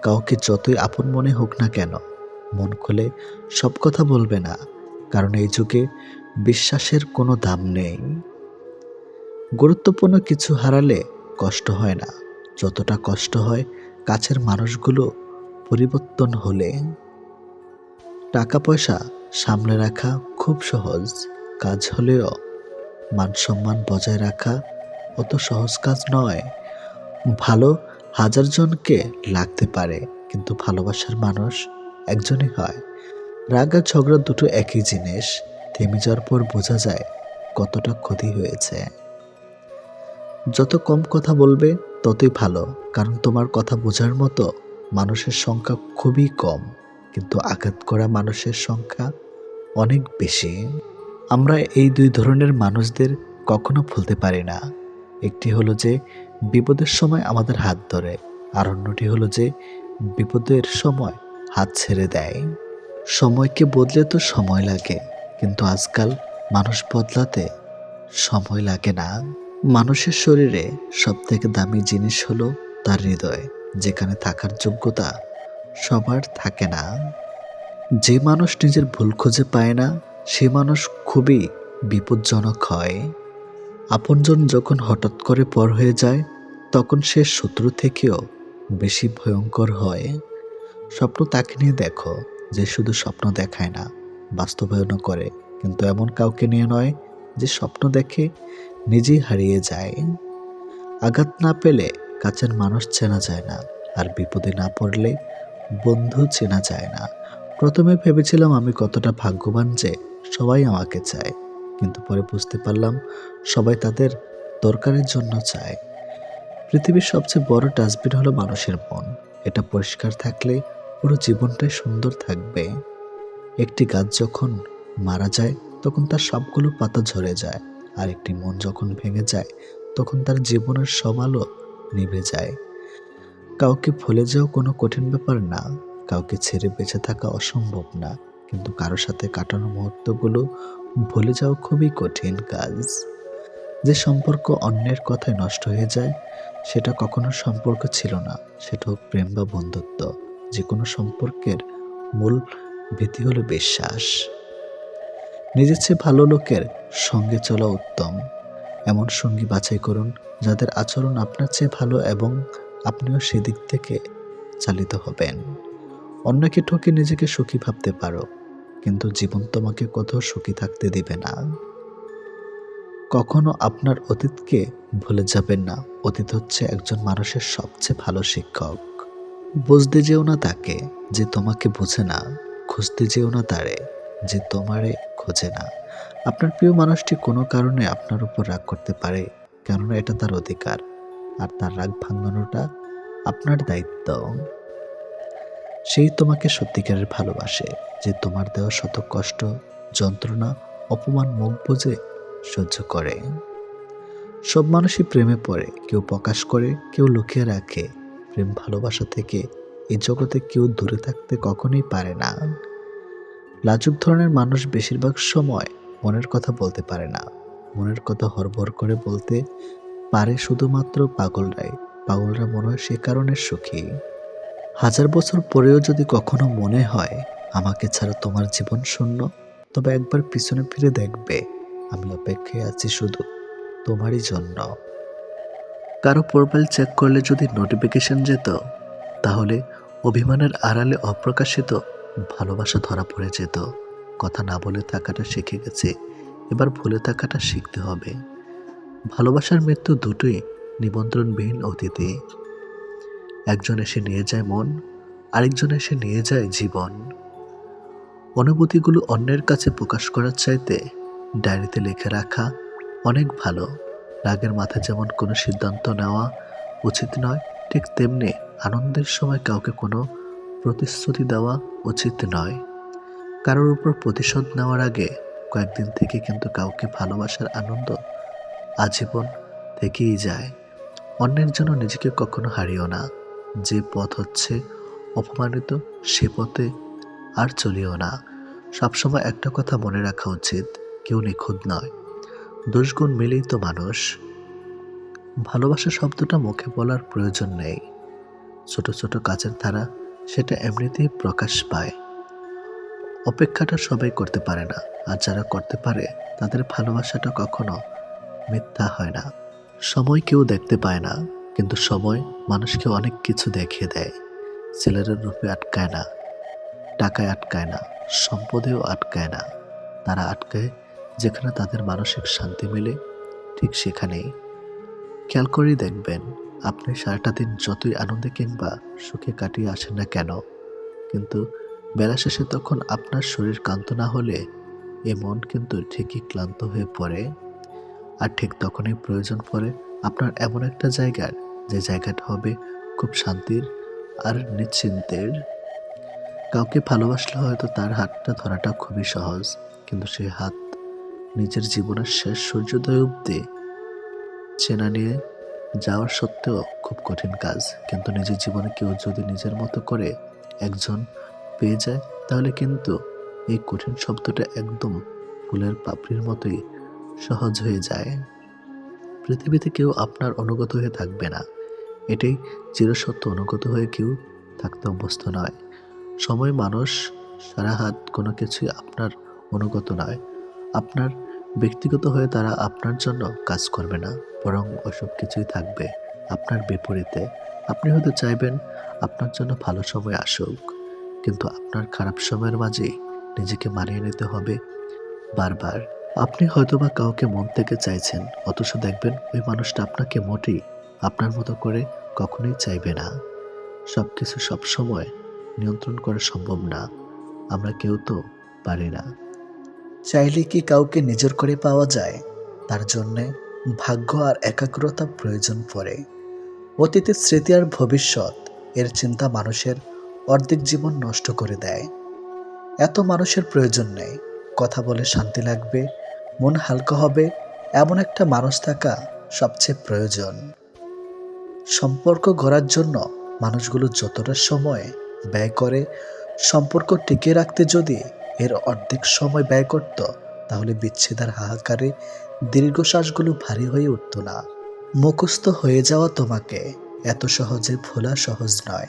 Speaker 1: কাউকে যতই আপন মনে হোক না কেন, মন খুলে সব কথা বলবে না, কারণ এই যুগে বিশ্বাসের কোনো দাম নেই। গুরুত্বপূর্ণ কিছু হারালে কষ্ট হয় না, যতটা কষ্ট হয় কাছের মানুষগুলো পরিবর্তন হলে। টাকা পয়সা সামলে রাখা খুব সহজ কাজ হলেও মান সম্মান বজায় রাখা অত সহজ কাজ নয়। ভালো 1000 জনকে লাগতে পারে, কিন্তু ভালোবাসার মানুষ একজনই হয়। রাগ আর ঝগড়া দুটো একই জিনিস, থেমে যাওয়ার পর বোঝা যায় কতটা ক্ষতি হয়েছে। যত কম কথা বলবে ততই ভালো, কারণ তোমার কথা বোঝার মতো মানুষের সংখ্যা খুবই কম, কিন্তু আঘাত করা মানুষের সংখ্যা অনেক বেশি। আমরা এই 2 ধরনের মানুষদের কখনো ভুলতে পারি না। একটি হলো যে বিপদের সময় আমাদের হাত ধরে, আর অন্যটি হলো যে বিপদের সময় হাত ছেড়ে দেয়। সময়কে বদলে তো সময় লাগে, কিন্তু আজকাল মানুষ বদলাতে সময় লাগে না। মানুষের শরীরে সবথেকে দামি জিনিস হলো তার হৃদয়, যেখানে থাকার যোগ্যতা সবার থাকে না। যে মানুষ নিজের ভুল খুঁজে পায় না, সে মানুষ খুবই বিপজ্জনক হয়। আপনজন যখন হঠাৎ করে পর হয়ে যায়, তখন সে শত্রু থেকেও বেশি ভয়ঙ্কর হয়। স্বপ্ন তাকে নিয়ে দেখো যে শুধু স্বপ্ন দেখায় না, বাস্তবায়নও করে, কিন্তু এমন কাউকে নিয়ে নয় যে স্বপ্ন দেখে নিজেই হারিয়ে যায়। আঘাত না পেলে কাছের মানুষ চেনা যায় না, আর বিপদে না পড়লে বন্ধু চেনা যায় না। প্রথমে ভেবেছিলাম আমি কতটা ভাগ্যবান যে সবাই আমাকে চায়, কিন্তু পরে বুঝতে পারলাম সবাই তাদের দরকারের জন্য চায়। পৃথিবীর সবচেয়ে বড় ডাস্টবিন হলো মানুষের মন। এটা পরিষ্কার থাকলে পুরো জীবনটাই সুন্দর থাকবে। একটি গাছ যখন মারা যায় তখন তার সবগুলো পাতা ঝরে যায়, আর একটি মন যখন ভেঙে যায় তখন তার জীবনের সব আলো নিভে যায়। কাউকে ভুলে যাওয়া কোনো কঠিন ব্যাপার না, কাউকে ছেড়ে বেঁচে থাকা অসম্ভব না, কিন্তু কারোর সাথে কাটানো মুহূর্তগুলো ভুলে যাওয়া খুবই কঠিন কাজ। যে সম্পর্ক অন্যের কথায় নষ্ট হয়ে যায় সেটা কখনো সম্পর্ক ছিল না, সেটা হোক প্রেম বা বন্ধুত্ব। যে কোনো সম্পর্কের মূল ভিত্তি হলো বিশ্বাস। নিজের চেয়ে ভালো লোকের সঙ্গে চলা উত্তম। এমন সঙ্গী বাছাই করুন যাদের আচরণ আপনার চেয়ে ভালো এবং আপনিও সেদিক থেকে চালিত হবেন। অন্যকে ঠকে নিজেকে সুখী ভাবতে পারো, কিন্তু জীবন তোমাকে কোথাও সুখী থাকতে দিবে না। কখনো আপনার অতীতকে ভুলে যাবেন না। অতীত হচ্ছে একজন মানুষের সবচেয়ে ভালো শিক্ষক। বুঝতে যেও না তাকে যে তোমাকে বোঝে না, খুঁজতে যেও না তারে যে তোমারে খোঁজে না। আপনার প্রিয় মানুষটি কোনো কারণে আপনার উপর রাগ করতে পারে, কেননা এটা তার অধিকার, আর তার রাগ ভাঙানোটা আপনার দায়িত্ব। সেই তোমাকে সত্যিকারের ভালোবাসে, যে তোমার দেওয়া শত কষ্ট, যন্ত্রণা, অপমান মুখ বুজে সহ্য করে। সব মানুষই প্রেমে পড়ে, কেউ প্রকাশ করে, কেউ লুকিয়ে রাখে। প্রেম ভালোবাসা থেকে এই জগতে কেউ দূরে থাকতে কখনোই পারে না। লাজুক ধরনের মানুষ বেশিরভাগ সময় মনের কথা বলতে পারে না। মনের কথা হড়বড় করে বলতে পারে শুধুমাত্র পাগলরাই। পাগলরা মনে হয় সে কারণে সুখী। 1000 বছর পরেও যদি কখনো মনে হয় আমাকে ছাড়া তোমার জীবন শূন্য, তবে একবার পিছনে ফিরে দেখবে আমি অপেক্ষায় আছি শুধু তোমারই জন্য। কারো প্রোফাইল চেক করলে যদি নোটিফিকেশন যেত, তাহলে অভিমানের আড়ালে অপ্রকাশিত ভালোবাসা ধরা পড়ে যেত। কথা না বলে থাকাটা শিখে গেছে, এবার ভুলে থাকাটা শিখতে হবে। ভালোবাসার মৃত্যু দুটোই নিমন্ত্রণবিহীন অতিথি। একজন এসে নিয়ে যায় মন, আরেকজন এসে নিয়ে যায় জীবন। অনুভূতিগুলো অন্যের কাছে প্রকাশ করার চাইতে ডায়েরিতে লিখে রাখা অনেক ভালো। রাগের মাথায় যেমন কোনো সিদ্ধান্ত নেওয়া উচিত নয়, ঠিক তেমনি আনন্দের সময় কাউকে কোনো প্রতিশ্রুতি দেওয়া উচিত নয়। কারোর উপর প্রতিশোধ নেওয়ার আগে কয়েকদিন থেকে কিন্তু কাউকে ভালোবাসার আনন্দ আজীবন থেকেই যায়। অন্যের জন্য নিজেকে কখনো হারিও না। যে পথ হচ্ছে অপমানিত, সে পথে আর চলিও না। সবসময় একটা কথা মনে রাখা উচিত, কেউ নিখুঁত নয়, দোষগুণ মিলেই তো মানুষ। ভালোবাসা শব্দটা মুখে বলার প্রয়োজন নেই। ছোট ছোট কাজের ধারা সেটা এমনিতেই প্রকাশ পায়। অপেক্ষাটা সবাই করতে পারে না, আর যারা করতে পারে তাদের ভালোবাসাটা কখনো মিথ্যা হয় না। সময় কেউ দেখতে পায় না, কিন্তু সময় মানুষকে অনেক কিছু দেখিয়ে দেয়। ছেলেরা রূপে আটকায় না, টাকায় আটকায় না, সম্পদেও আটকায় না। তারা আটকায় যেখানে তাদের মানসিক শান্তি মেলে, ঠিক সেখানেই। খেয়াল করেই দেখবেন, আপনি সারাটা দিন যতই আনন্দে কিংবা সুখে কাটিয়ে আসেন না কেন, কিন্তু বেলা শেষে তখন আপনার শরীর ক্লান্ত না হলে এ মন কিন্তু ঠিকই ক্লান্ত হয়ে পড়ে। আর ঠিক তখনই প্রয়োজন পড়ে আপনার এমন একটা জায়গার, যে জায়গাটা হবে খুব শান্তির আর নিশ্চিন্তের। কাউকে ভালোবাসলে হয়তো তার হাতটা ধরাটা খুবই সহজ, কিন্তু সেই হাত নিজের জীবনের শেষ সূর্যোদয় অবধি চেনা নিয়ে যাওয়ার সত্ত্বেও খুব কঠিন কাজ। কিন্তু নিজের জীবনে কেউ যদি নিজের মতো করে একজন পেয়ে যায়, তাহলে কিন্তু এই কঠিন শব্দটা একদম ফুলের পাপড়ির মতোই সহজ হয়ে যায়। পৃথিবীতে কেউ আপনার অনুগত হয়ে থাকবে না, এটাই চিরসত্য। অনুগত হয়ে কেউ থাকতে অভ্যস্ত নয়। সময়, মানুষ, সারা হাত কোনো কিছুই আপনার অনুগত নয়। আপনার ব্যক্তিগত হয়ে তারা আপনার জন্য কাজ করবে না, বরং ওসব কিছুই থাকবে আপনার বিপরীতে। আপনি হয়তো চাইবেন আপনার জন্য ভালো সময় আসুক, কিন্তু আপনার খারাপ সময়ের মাঝেই নিজেকে মানিয়ে নিতে হবে বারবার। আপনি হয়তোবা কাউকে মন থেকে চাইছেন, অথচ দেখবেন ওই মানুষটা আপনাকে মোটেই আপনার মতো করে কখনোই চাইবে না। সবকিছু সবসময় নিয়ন্ত্রণ করা সম্ভব না, আমরা কেউ তো পারি না। চাইলে কি কাউকে নিজের করে পাওয়া যায়? তার জন্যে ভাগ্য আর একাগ্রতা প্রয়োজন পড়ে। অতীতের স্মৃতি আর ভবিষ্যৎ এর চিন্তা মানুষের অর্ধেক জীবন নষ্ট করে দেয়। এত মানুষের প্রয়োজন নেই। কথা বলে শান্তি লাগবে, মন হালকা হবে, এমন একটা মানুষ থাকা সবচেয়ে প্রয়োজন। সম্পর্ক গড়ার জন্য মানুষগুলো যতটা সময় ব্যয় করে, সম্পর্ক টিকিয়ে রাখতে যদি এর অর্ধেক সময় ব্যয় করত, তাহলে বিচ্ছেদের হাহাকারে দীর্ঘশ্বাসগুলো ভারী হয়ে উঠত না। মুখস্থ হয়ে যাওয়া তোমাকে এত সহজে ভোলা সহজ নয়।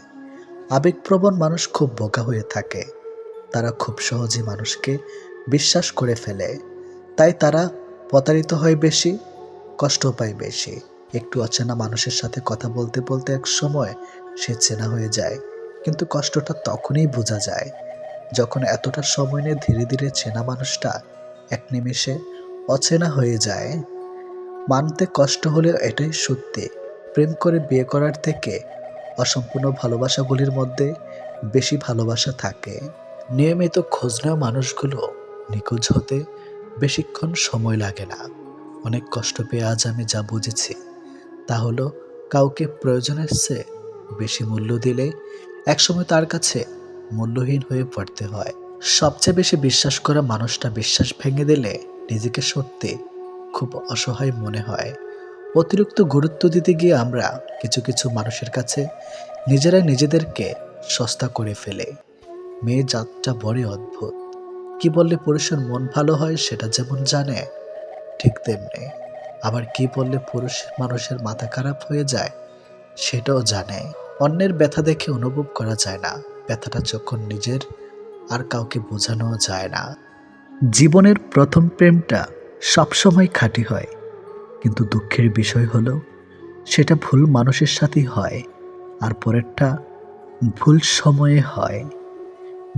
Speaker 1: আবেগপ্রবণ মানুষ খুব বোকা হয়ে থাকে। তারা খুব সহজে মানুষকে বিশ্বাস করে ফেলে, তাই তারা প্রতারিত হয় বেশি, কষ্ট পায় বেশি। একটু অচেনা মানুষের সাথে কথা বলতে বলতে এক সময় সে চেনা হয়ে যায়, কিন্তু কষ্টটা তখনই বোঝা যায় যখন এতটা সময় নিয়ে ধীরে ধীরে চেনা মানুষটা এক নিমেষে অচেনা হয়ে যায়। মানতে কষ্ট হলেও এটাই সত্যি, প্রেম করে বিয়ে করার থেকে অসম্পূর্ণ ভালোবাসাগুলির মধ্যে বেশি ভালোবাসা থাকে। নিয়মিত খোঁজ নেওয়া মানুষগুলো নিখোঁজ হতে বেশিক্ষণ সময় লাগে না। অনেক কষ্ট পেয়ে আজ আমি যা বুঝেছি, তা হলো কাউকে প্রয়োজনের চেয়ে বেশি মূল্য দিলে একসময় তার কাছে মূল্যহীন হয়ে পড়তে হয়। সবচেয়ে বেশি বিশ্বাস করা মানুষটা বিশ্বাস ভেঙে দিলে নিজেকে সত্যি খুব অসহায় মনে হয়। অতিরিক্ত গুরুত্ব দিতে গিয়ে আমরা কিছু কিছু মানুষের কাছে নিজেরাই নিজেদেরকে সস্তা করে ফেলে। মেয়ে জাতটা বড়ই অদ্ভুত। কি বললে পুরুষের মন ভালো হয় সেটা যেমন জানে, ঠিক তেমনি আবার কি বললে পুরুষ মানুষের মাথা খারাপ হয়ে যায় সেটাও জানে। অন্যের ব্যথা দেখে অনুভব করা যায় না, ব্যথাটা যখন নিজের আর কাউকে বোঝানো যায় না। জীবনের প্রথম প্রেমটা সবসময় খাঁটি হয়, কিন্তু দুঃখের বিষয় হলো সেটা ভুল মানুষের সাথেই হয়, আর পরেরটা ভুল সময়ে হয়।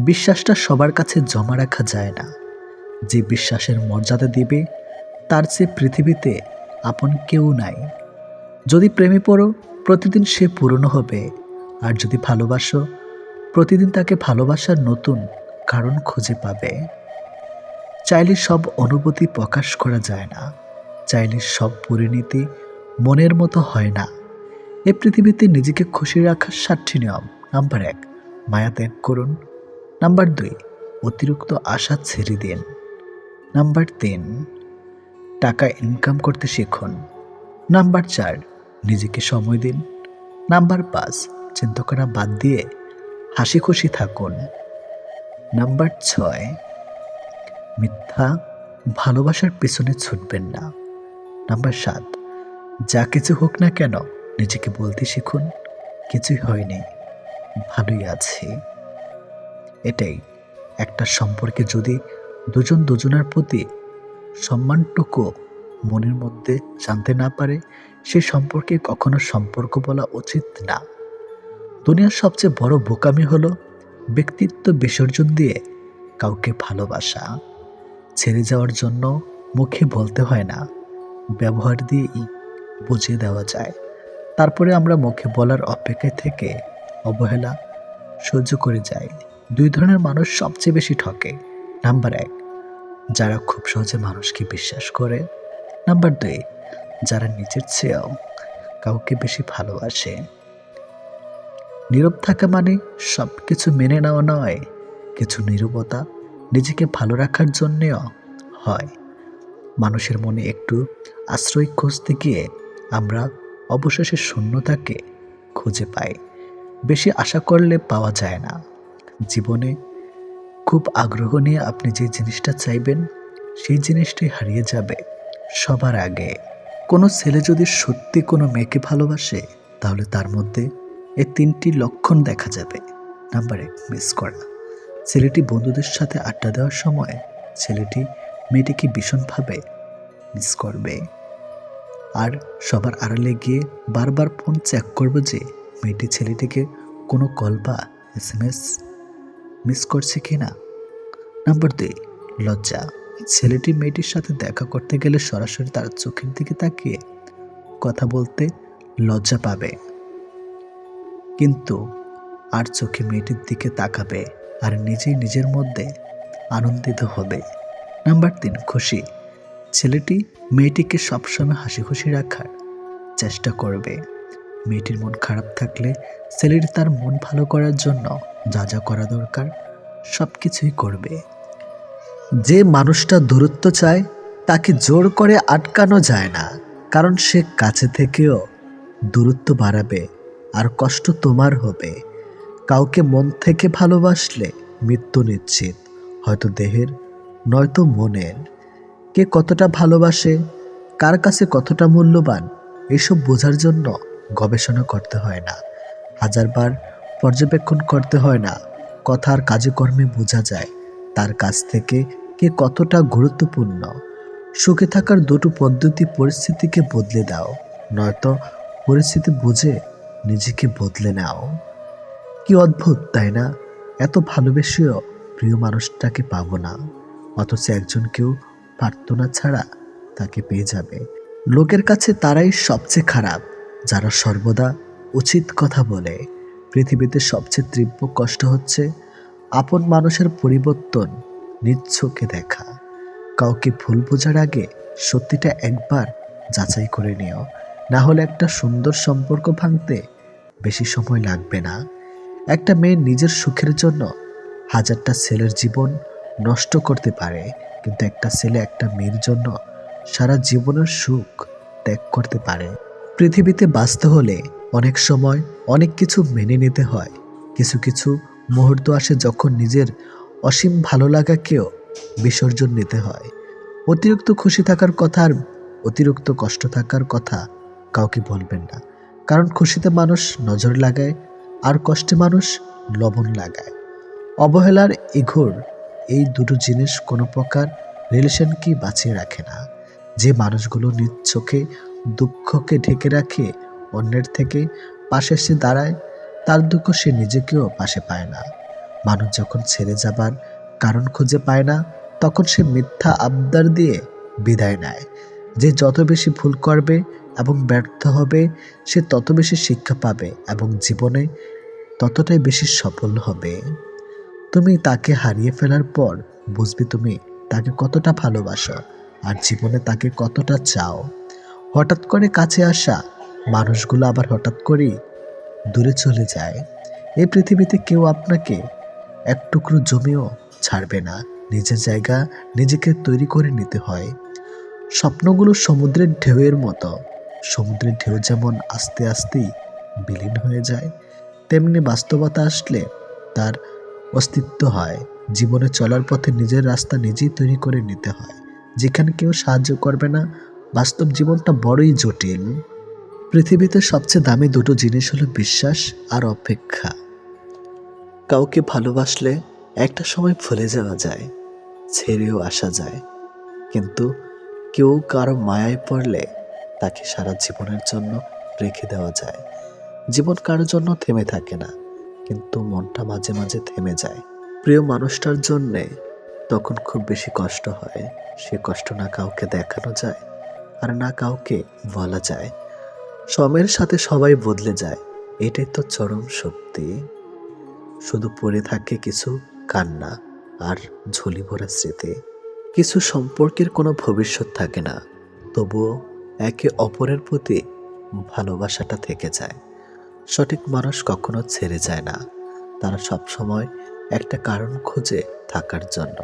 Speaker 1: বিশ্বাসটা সবার কাছে জমা রাখা যায় না। যে বিশ্বাসের মর্যাদা দিবে তার চেয়ে পৃথিবীতে আপন কেউ নাই। যদি প্রেমে পড়ো, প্রতিদিন সে পুরনো হবে, আর যদি ভালোবাসো প্রতিদিন তাকে ভালোবাসার নতুন কারণ খুঁজে পাবে। চাইলে সব অনুভূতি প্রকাশ করা যায় না, চাইলে সব পরিণতি মনের মতো হয় না। এই পৃথিবীতে নিজেকে খুশি রাখার 7টি নিয়ম। নাম্বার 1, মায়া ত্যাগ করুন। নাম্বার 2, অতিরিক্ত আশা ছেড়ে দিন। নাম্বার 3, টাকা ইনকাম করতে শিখুন। নাম্বার 4, নিজেকে সময় দিন। নাম্বার 5, চিন্তা করা বাদ দিয়ে হাসি খুশি থাকুন। নাম্বার 6, মিথ্যা ভালোবাসার পেছনে ছুটবেন না। নাম্বার 7, যা কিছু হোক না কেন নিজেকে বলতে শিখুন, কিছুই হয়নি, ভালোই আছি। এটাই একটা সম্পর্কে যদি দুজন দুজনের প্রতি সম্মানটুকু মনের মধ্যে জানতে না পারে, সেই সম্পর্কে কখনো সম্পর্ক বলা উচিত না। দুনিয়ার সবচেয়ে বড় বোকামি হলো ব্যক্তিত্ব বিসর্জন দিয়ে কাউকে ভালোবাসা। ছেড়ে যাওয়ার জন্য মুখে বলতে হয় না, ব্যবহার দিয়েই বুঝিয়ে দেওয়া যায়। তারপরে আমরা মুখে বলার অপেক্ষায় থেকে অবহেলা সহ্য করে যাই। 2 ধরনের মানুষ সবচেয়ে বেশি ঠকে। নাম্বার 1, যারা খুব সহজে মানুষকে বিশ্বাস করে। নাম্বার 2, যারা নিজের চেয়েও কাউকে বেশি ভালোবাসে। নীরব থাকা মানে সব কিছু মেনে নেওয়া নয়, কিছু নীরবতা নিজেকে ভালো রাখার জন্যেও হয়। মানুষের মনে একটু আশ্রয় খুঁজতে গিয়ে আমরা অবশেষে শূন্যতাকে খুঁজে পাই। বেশি আশা করলে পাওয়া যায় না। জীবনে খুব আগ্রহ নিয়ে আপনি যে জিনিসটা চাইবেন, সেই জিনিসটাই হারিয়ে যাবে সবার আগে। কোনো ছেলে যদি সত্যি কোনো মেয়েকে ভালোবাসে, তাহলে তার মধ্যে এই 3টি লক্ষণ দেখা যাবে। নাম্বার 1, মিস করা। ছেলেটি বন্ধুদের সাথে আড্ডা দেওয়ার সময় ছেলেটি মেয়েটিকে ভীষণভাবে মিস করবে, আর সবার আড়ালে গিয়ে বারবার ফোন চেক করবে যে মেয়েটি ছেলেটিকে কোনো কল বা SMS মিস করছে কিনা। নাম্বার 2, লজ্জা। ছেলেটি মেয়েটির সাথে দেখা করতে গেলে সরাসরি তার চোখের দিকে তাকিয়ে কথা বলতে লজ্জা পাবে, কিন্তু আর চোখে মেয়েটির দিকে তাকাবে আর নিজেই নিজের মধ্যে আনন্দিত হবে। নাম্বার 3, খুশি। ছেলেটি মেয়েটিকে সবসময় হাসি খুশি রাখার চেষ্টা করবে। মেয়েটির মন খারাপ থাকলে ছেলেটি তার মন ভালো করার জন্য যা যা করা দরকার সব কিছুই করবে। যে মানুষটা দূরত্ব চায় তাকে জোর করে আটকানো যায় না, কারণ সে কাছে থেকেও দূরত্ব বাড়াবে আর কষ্ট তোমার হবে। কাউকে মন থেকে ভালোবাসলে মৃত্যু নিশ্চিত, হয়তো দেহের নয়তো মনের। কে কতটা ভালোবাসে, কার কাছে কতটা মূল্যবান, এসব বোঝার জন্য গবেষণা করতে হয় না, হাজারবার পর্যবেক্ষণ করতে হয় না। কথার কাজে কর্মে বোঝা যায় তার কাছ থেকে কে কতটা গুরুত্বপূর্ণ। সুখে থাকার 2টো পদ্ধতি: পরিস্থিতিকে বদলে দাও, নয়তো পরিস্থিতি বুঝে নিজেকে বদলে নাও। কি অদ্ভুত তাই না? এত ভালোবেসেও প্রিয় মানুষটাকে পাবো না, অথচ একজনকেও প্রার্থনা ছাড়া তাকে পেয়ে যাবে। লোকের কাছে তারাই সবচেয়ে খারাপ যারা সর্বদা উচিত কথা বলে। পৃথিবীতে সবচেয়ে তীব্র কষ্ট হচ্ছে আপন মানুষের পরিবর্তন নিজ চোখে দেখা। কাউকে ভুল বোঝার আগে সত্যিটা একবার যাচাই করে নিও, না হলে একটা সুন্দর সম্পর্ক ভাঙতে বেশি সময় লাগবে না। একটা মেয়ে নিজের সুখের জন্য হাজারটা ছেলের জীবন নষ্ট করতে পারে, কিন্তু একটা ছেলে একটা মেয়ের জন্য সারা জীবনের সুখ ত্যাগ করতে পারে। পৃথিবীতে বাঁচতে হলে অনেক সময় অনেক কিছু মেনে নিতে হয়। কিছু কিছু মুহূর্ত আসে যখন নিজের অসীম ভালো লাগাকেও বিসর্জন নিতে হয়। অতিরিক্ত খুশি থাকার কথা আর অতিরিক্ত কষ্ট থাকার কথা কাউকে বলবেন না, কারণ খুশিতে মানুষ নজর লাগায় আর কষ্টে মানুষ লবণ লাগায়। অবহেলার ইগোর এই 2টো জিনিস কোনো প্রকার রিলেশনকে বাঁচিয়ে রাখে না। যে মানুষগুলো নিজ চোখে দুঃখকে ঢেকে রাখে, অন্যের থেকে পাশে এসে দাঁড়ায়, তার দুঃখ সে নিজেকেও পাশে পায় না। মানুষ যখন ছেড়ে যাবার কারণ খুঁজে পায় না, তখন সে মিথ্যা আবদার দিয়ে বিদায় নেয়। যে যত বেশি ভুল করবে এবং ব্যর্থ হবে, সে তত বেশি শিক্ষা পাবে এবং জীবনে ততটাই বেশি সফল হবে। তুমি তাকে হারিয়ে ফেলার পর বুঝবে তুমি তাকে কতটা ভালোবাসো আর জীবনে তাকে কতটা চাও। হঠাৎ করে কাছে আসা মানুষগুলো আবার হঠাৎ করেই দূরে চলে যায়। এই পৃথিবীতে কেউ আপনাকে এক টুকরো জমিও ছাড়বে না। নিজের জায়গা নিজেকে তৈরি করে নিতে হয়। স্বপ্নগুলো সমুদ্রের ঢেউয়ের মতো। সমুদ্রের ঢেউ যেমন আস্তে আস্তেই বিলীন হয়ে যায়, তেমনি বাস্তবতা আসলে তার অস্তিত্ব হয়। জীবনে চলার পথে নিজের রাস্তা নিজেই তৈরি করে নিতে হয়, যেখানে কেউ সাহায্য করবে না। বাস্তব জীবনটা বড়ই জটিল। পৃথিবীতে সবচেয়ে দামি দুটো জিনিস হলো বিশ্বাস আর অপেক্ষা। কাউকে ভালোবাসলে একটা সময় ভুলে যাওয়া যায়, ছেড়েও আসা যায়, কিন্তু কেউ কারো মায়ায় পড়লে তাকে সারা জীবনের জন্য রেখে দেওয়া যায়। জীবন কারোর জন্য থেমে থাকে না, কিন্তু মনটা মাঝে মাঝে থেমে যায়। প্রিয় মানুষটার জন্যে তখন খুব বেশি কষ্ট হয়। সে কষ্ট না কাউকে দেখানো যায় আর না কাউকে বলা যায়। সময়ের সাথে সবাই বদলে যায়, এটাই তো চরম সত্যি। শুধু পড়ে থাকে কিছু কান্না আর ঝুলি ভরা স্মৃতি। কিছু সম্পর্কের কোনো ভবিষ্যৎ থাকে না, তবুও একে অপরের প্রতি ভালোবাসাটা থেকে যায়। সঠিক মানুষ কখনো ছেড়ে যায় না, তারা সবসময় একটা কারণ খোঁজে থাকার জন্য।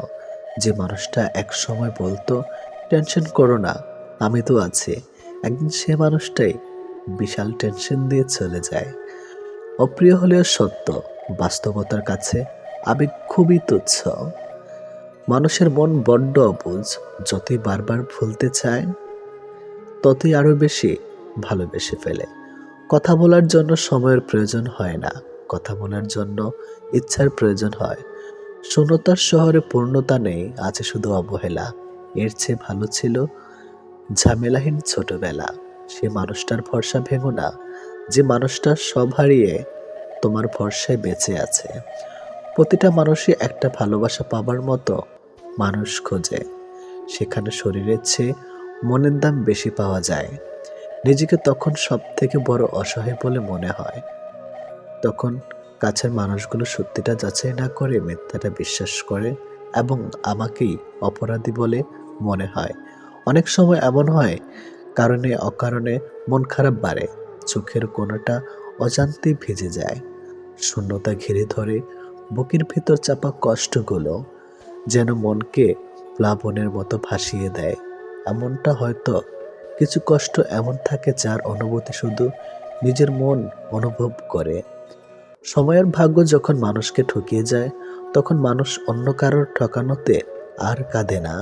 Speaker 1: যে মানুষটা এক সময় বলতো টেনশন করো না, আমি তো আছি, একদিন সে মানুষটাই বিশাল টেনশন দিয়ে চলে যায়। অপ্রিয় হলেও সত্য, বাস্তবতার কাছে আবেগ খুবই তুচ্ছ। মানুষের মন বড্ড অবুঝ, যতই বারবার ভুলতে চায় ততই আরো বেশি ভালোবেসে ফেলে। কথা বলার জন্য সময়ের প্রয়োজন হয় না, কথা বলার জন্য ইচ্ছার প্রয়োজন হয়। শূন্যতার শহরে পূর্ণতা নেই, আছে শুধু অবহেলা। এর চেয়ে ভালো ছিল ঝামেলাহীন ছোটবেলা। সে মানুষটার ভরসা ভেঙো না, যে মানুষটা সব হারিয়ে তোমার ভরসায় বেঁচে আছে। প্রতিটা মানুষই একটা ভালোবাসা পাবার মতো মানুষ খোঁজে, সেখানে শরীরের চেয়ে মনের দাম বেশি পাওয়া যায়। নিজেকে তখন সব থেকে বড় অসহায় বলে মনে হয়। তখন কাছের মানুষগুলো সত্যিটা যাচাই না করে মিথ্যাটা বিশ্বাস করে এবং আমাকেই অপরাধী বলে মনে হয়। অনেক সময় এমন হয়, কারণে অকারণে মন খারাপ বাড়ে, চোখের কোণাটা অজান্তেই ভিজে যায়, শূন্যতা ঘিরে ধরে, বুকের ভিতর চাপা কষ্টগুলো যেন মনকে প্লাবনের মতো ভাসিয়ে দেয়। এমনটা হয়তো কিছু কষ্ট এমন থাকে যার অনুভূতি শুধু নিজের মন অনুভব করে। সময়ের ভাগ্য যখন মানুষকে ঠকিয়ে যায়, তখন মানুষ অন্য কারোর ঠকানোতে আর কাঁদে না,